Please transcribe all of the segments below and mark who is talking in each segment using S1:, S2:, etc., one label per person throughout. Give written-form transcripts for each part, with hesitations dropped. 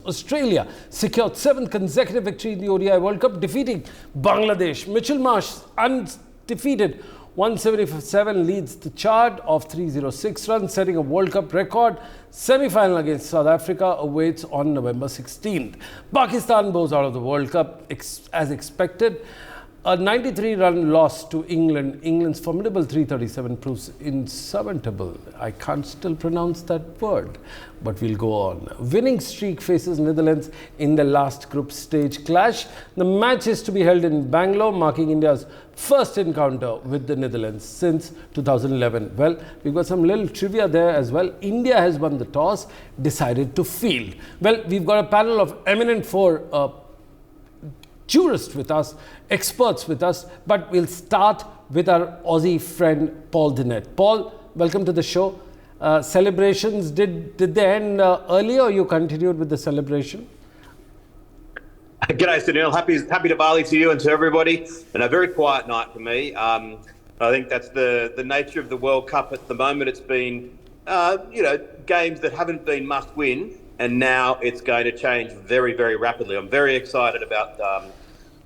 S1: Australia secured 7th consecutive victory in the ODI World Cup, defeating Bangladesh. Mitchell Marsh, undefeated, 177, leads the chart of 306 runs, setting a World Cup record. Semi-final against South Africa awaits on November 16th. Pakistan bows out of the World Cup as expected. A 93-run loss to England. England's formidable 337 proves insurmountable. I can't still pronounce that word, but we'll go on. Winning streak faces Netherlands in the last group stage clash. The match is to be held in Bangalore, marking India's first encounter with the Netherlands since 2011. Well, we've got some little trivia there as well. India has won the toss, decided to field. Well, we've got a panel of eminent jurists with us, experts with us, but we'll start with our Aussie friend Paul Dinette. Paul, welcome to the show. Celebrations, did they end early, or you continued with the celebration?
S2: G'day, Sunil. Happy Diwali to you and to everybody. And a very quiet night for me. I think that's the nature of the World Cup at the moment. It's been, games that haven't been must win, and now it's going to change very, very rapidly. I'm very excited about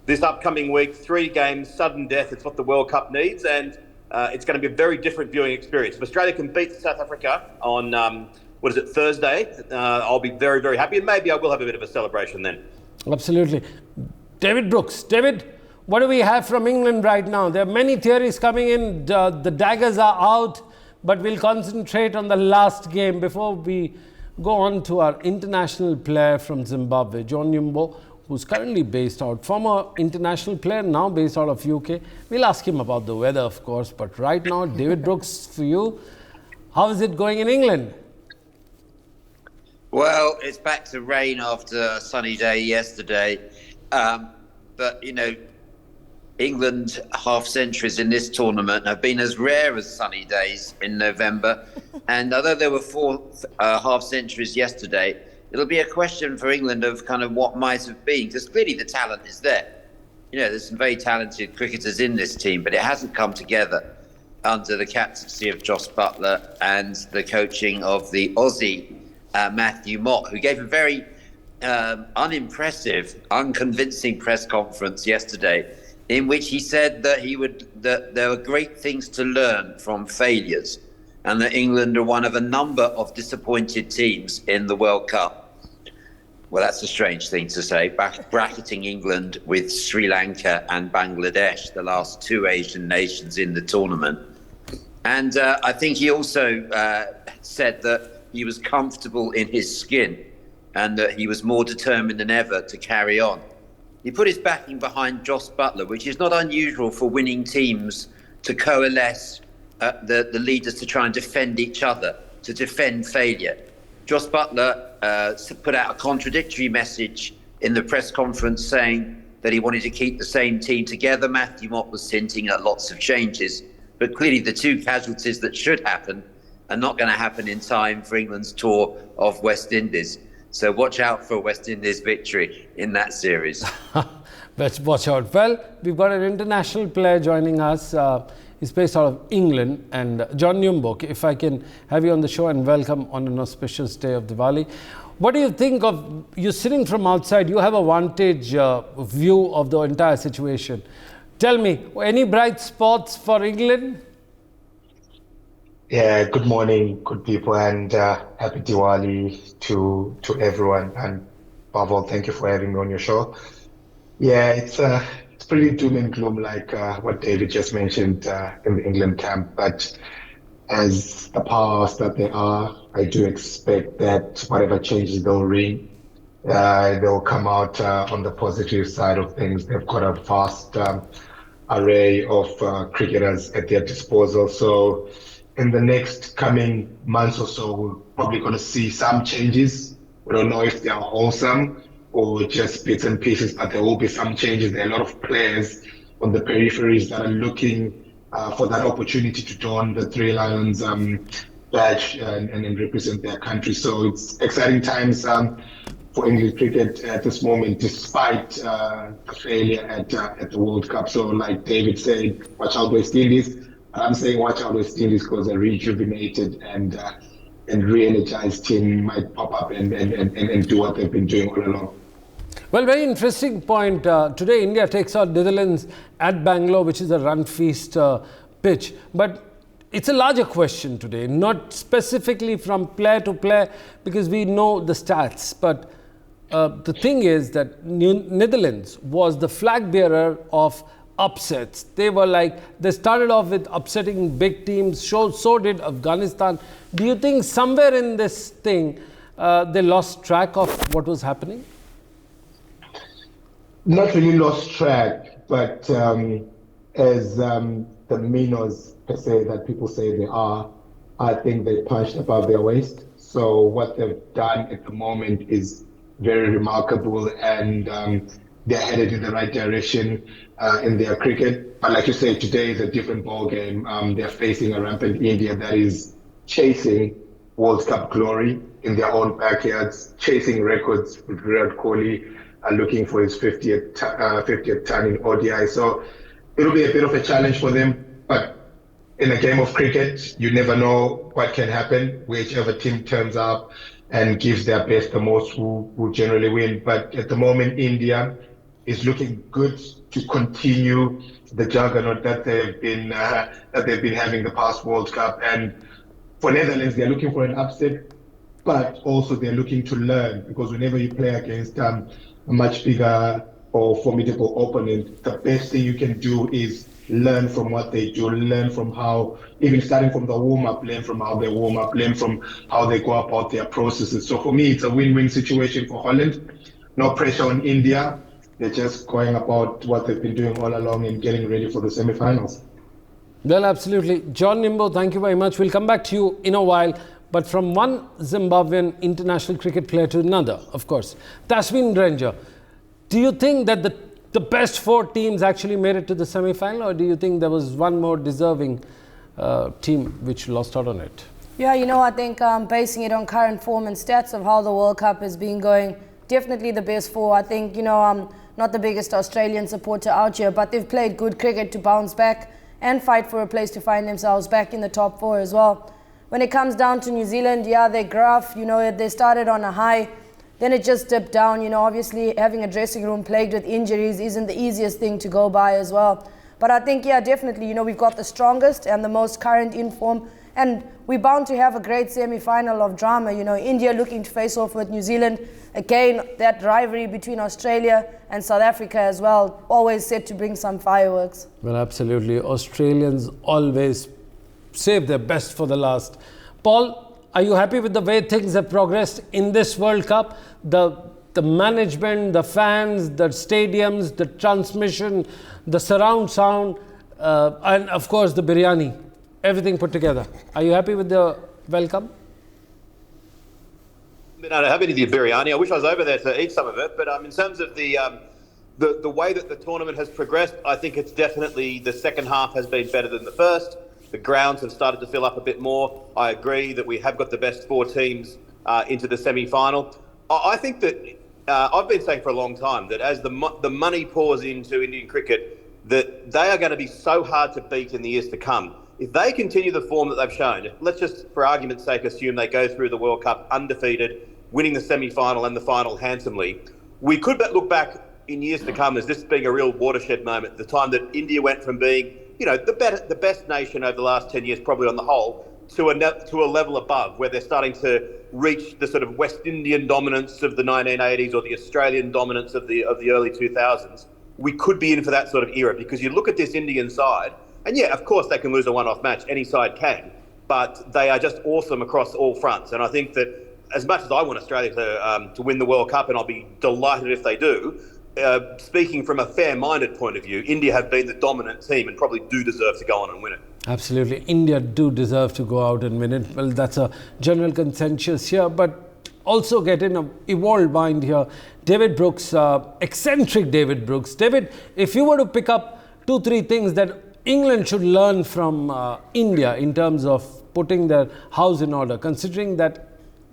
S2: this upcoming week. 3 games, sudden death. It's what the World Cup needs, and it's going to be a very different viewing experience. If Australia can beat South Africa on, Thursday, I'll be very, very happy, and maybe I will have a bit of a celebration then.
S1: Absolutely. David Brooks. David, what do we have from England right now? There are many theories coming in. The daggers are out, but we'll concentrate on the last game before we go on to our international player from Zimbabwe, John Nyumbo, who's currently based out, former international player, now based out of UK. We'll ask him about the weather, of course, but right now, David Brooks, for you, how is it going in England?
S3: Well, it's back to rain after a sunny day yesterday. But, England half-centuries in this tournament have been as rare as sunny days in November. And although there were 4 half-centuries yesterday, it'll be a question for England of kind of what might have been, because clearly the talent is there. There's some very talented cricketers in this team, but it hasn't come together under the captaincy of Jos Buttler and the coaching of the Aussie Matthew Mott, who gave a very unimpressive, unconvincing press conference yesterday, in which he said that there were great things to learn from failures, and that England are one of a number of disappointed teams in the World Cup. Well, that's a strange thing to say, bracketing England with Sri Lanka and Bangladesh, the last 2 Asian nations in the tournament. And I think he also said that he was comfortable in his skin and that he was more determined than ever to carry on. He put his backing behind Jos Buttler, which is not unusual for winning teams to coalesce the leaders to try and defend each other, to defend failure. Jos Buttler put out a contradictory message in the press conference saying that he wanted to keep the same team together. Matthew Mott was hinting at lots of changes, but clearly the 2 casualties that should happen are not going to happen in time for England's tour of West Indies. So watch out for a West Indies victory in that series.
S1: Let's watch out. Well, we've got an international player joining us. He's based out of England. And John Nyumbo, if I can have you on the show, and welcome on an auspicious day of Diwali. What do you think of, you're sitting from outside, you have a vantage view of the entire situation. Tell me, any bright spots for England?
S4: Yeah, good morning, good people, and happy Diwali to everyone. And Pavel, thank you for having me on your show. Yeah, it's pretty doom and gloom, like what David just mentioned in the England camp. But as the powers that they are, I do expect that whatever changes they'll bring, they'll come out on the positive side of things. They've got a vast array of cricketers at their disposal. So in the next coming months or so, we're probably going to see some changes. We don't know if they are wholesome or just bits and pieces, but there will be some changes. There are a lot of players on the peripheries that are looking for that opportunity to don the Three Lions badge and represent their country. So it's exciting times for English cricket at this moment, despite the failure at the World Cup. So like David said, watch out West Indies. I'm saying watch out West Indies because they're rejuvenated and re-energized team might pop up and do what they've been doing all along.
S1: Well, very interesting point. Today, India takes on Netherlands at Bangalore, which is a run feast pitch. But it's a larger question today, not specifically from player to player, because we know the stats. But the thing is that Netherlands was the flag bearer of upsets. They started off with upsetting big teams, so did Afghanistan. Do you think somewhere in this thing, they lost track of what was happening?
S4: Not really lost track, but as the minnows per se that people say they are, I think they punched above their waist. So what they've done at the moment is very remarkable, and they're headed in the right direction in their cricket. But like you say, today is a different ball game. They're facing a rampant India that is chasing World Cup glory in their own backyards, chasing records with Virat Kohli, looking for his 50th ton in ODI. So it'll be a bit of a challenge for them. But in a game of cricket, you never know what can happen. Whichever team turns up and gives their best the most will generally win. But at the moment, India is looking good to continue the juggernaut that they've been having the past World Cup. And for Netherlands, they're looking for an upset, but also they're looking to learn, because whenever you play against a much bigger or formidable opponent, the best thing you can do is learn from what they do, learn from how, even starting from the warm-up, learn from how they warm up, learn from how they go about their processes. So for me, it's a win-win situation for Holland. No pressure on India. They're just going about what they've been doing all along and getting ready for the semi-finals.
S1: Well, absolutely. John Nimbo, thank you very much. We'll come back to you in a while. But from one Zimbabwean international cricket player to another, of course, Tasmin Ranger, do you think that the best four teams actually made it to the semi-final, or do you think there was one more deserving team which lost out on it?
S5: Yeah, I think basing it on current form and stats of how the World Cup has been going, definitely the best four. I think, I'm not the biggest Australian supporter out here, but they've played good cricket to bounce back and fight for a place to find themselves back in the top four as well. When it comes down to New Zealand, yeah, they're gruff. They started on a high, then it just dipped down. Obviously having a dressing room plagued with injuries isn't the easiest thing to go by as well. But I think, yeah, definitely, we've got the strongest and the most current in form, and we're bound to have a great semi-final of drama. India looking to face off with New Zealand. Again, that rivalry between Australia and South Africa as well, always set to bring some fireworks.
S1: Well, absolutely. Australians always save their best for the last. Paul, are you happy with the way things have progressed in this World Cup? The management, the fans, the stadiums, the transmission, the surround sound, and of course the biryani, everything put together. Are you happy with the welcome?
S2: No, happy to the biryani. I wish I was over there to eat some of it. But in terms of the way that the tournament has progressed, I think it's definitely the second half has been better than the first. The grounds have started to fill up a bit more. I agree that we have got the best four teams into the semi-final. I think that I've been saying for a long time that as the money pours into Indian cricket, that they are going to be so hard to beat in the years to come. If they continue the form that they've shown, let's just, for argument's sake, assume they go through the World Cup undefeated, winning the semi-final and the final handsomely, we could look back in years to come as this being a real watershed moment, the time that India went from being the best nation over the last 10 years, probably on the whole, to a level above, where they're starting to reach the sort of West Indian dominance of the 1980s or the Australian dominance of the early 2000s. We could be in for that sort of era, because you look at this Indian side, and yeah, of course they can lose a one-off match. Any side can, but they are just awesome across all fronts. And I think that as much as I want Australia to win the World Cup, and I'll be delighted if they do, speaking from a fair-minded point of view, India have been the dominant team and probably do deserve to go on and win it.
S1: Absolutely. India do deserve to go out and win it. Well, that's a general consensus here, but also get in an evolved mind here. David Brooks, eccentric David Brooks. David, if you were to pick up 2-3 things that England should learn from India in terms of putting their house in order, considering that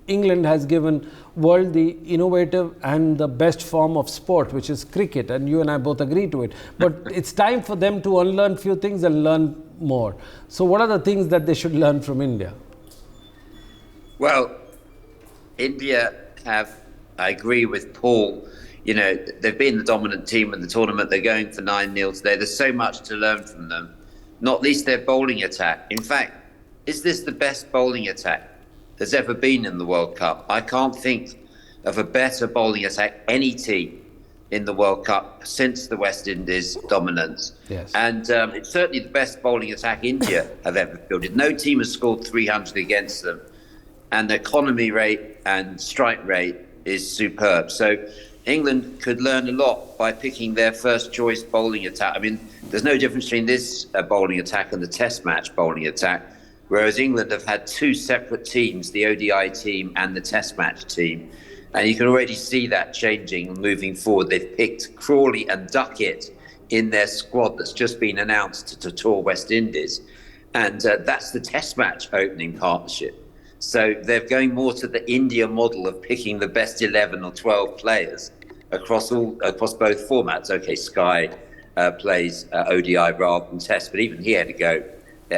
S1: England has given world the innovative and the best form of sport, which is cricket, and you and I both agree to it. But it's time for them to unlearn few things and learn more. So what are the things that they should learn from India?
S3: Well, India have, I agree with Paul, they've been the dominant team in the tournament. They're going for 9-0 today. There's so much to learn from them, not least their bowling attack. In fact, is this the best bowling attack there's ever been in the World Cup? I can't think of a better bowling attack, any team in the World Cup since the West Indies dominance.
S1: Yes.
S3: And it's certainly the best bowling attack India have ever fielded. No team has scored 300 against them. And the economy rate and strike rate is superb. So England could learn a lot by picking their first choice bowling attack. I mean, there's no difference between this bowling attack and the Test match bowling attack, whereas England have had two separate teams, the ODI team and the Test match team. And you can already see that changing moving forward. They've picked Crawley and Duckett in their squad that's just been announced to tour West Indies. And that's the Test match opening partnership. So they're going more to the India model of picking the best 11 or 12 players across both formats. Okay, Sky plays ODI rather than Test, but even he had to go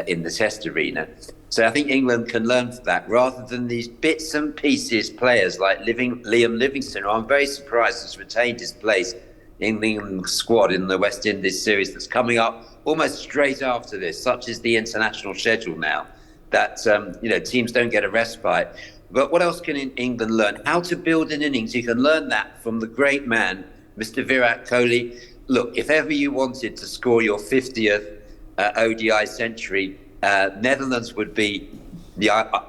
S3: in the Test arena. So I think England can learn from that rather than these bits and pieces players like Liam Livingstone, who I'm very surprised has retained his place in the England squad in the West Indies series that's coming up almost straight after this. Such is the international schedule now that teams don't get a respite. But what else can England learn? How to build an innings. You can learn that from the great man, Mr. Virat Kohli. Look, if ever you wanted to score your 50th ODI century, Netherlands would be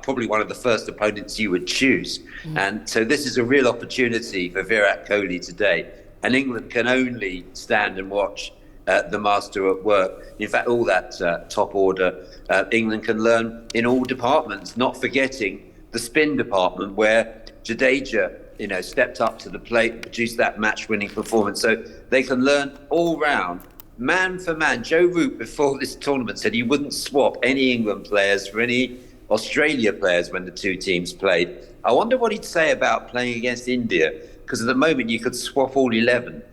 S3: probably one of the first opponents you would choose. And so this is a real opportunity for Virat Kohli today. And England can only stand and watch the master at work. In fact, all that top order, England can learn in all departments, not forgetting the spin department where Jadeja, stepped up to the plate, produced that match-winning performance. So they can learn all round, man for man. Joe Root, before this tournament, said he wouldn't swap any England players for any Australia players when the two teams played. I wonder what he'd say about playing against India, because at the moment you could swap all 11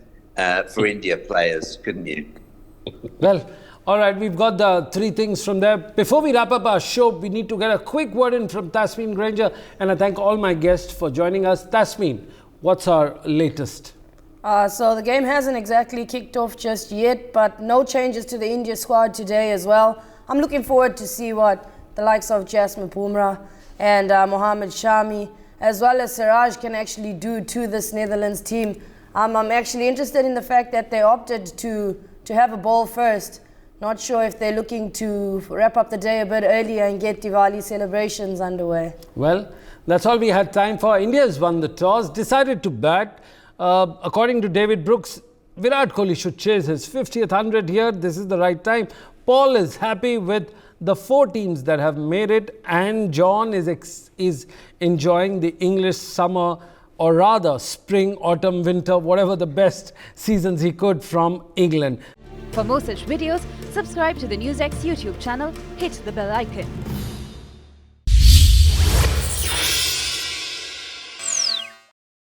S3: for India players, couldn't you?
S1: Well, all right, we've got the three things from there. Before we wrap up our show, we need to get a quick word in from Tasmeen Granger, and I thank all my guests for joining us. Tasmeen, what's our latest?
S5: So the game hasn't exactly kicked off just yet, but no changes to the India squad today as well. I'm looking forward to see what the likes of Jasmine Bumrah and Mohammad Shami, as well as Siraj, can actually do to this Netherlands team. I'm actually interested in the fact that they opted to have a ball first. Not sure if they're looking to wrap up the day a bit earlier and get Diwali celebrations underway.
S1: Well, that's all we had time for. India has won the toss, decided to bat. According to David Brooks, Virat Kohli should chase his 50th 100 here. This is the right time. Paul is happy with the 4 teams that have made it, and John is enjoying the English summer, or rather spring, autumn, winter, whatever the best seasons he could from England.
S6: For more such videos, subscribe to the NewsX YouTube channel, hit the bell icon.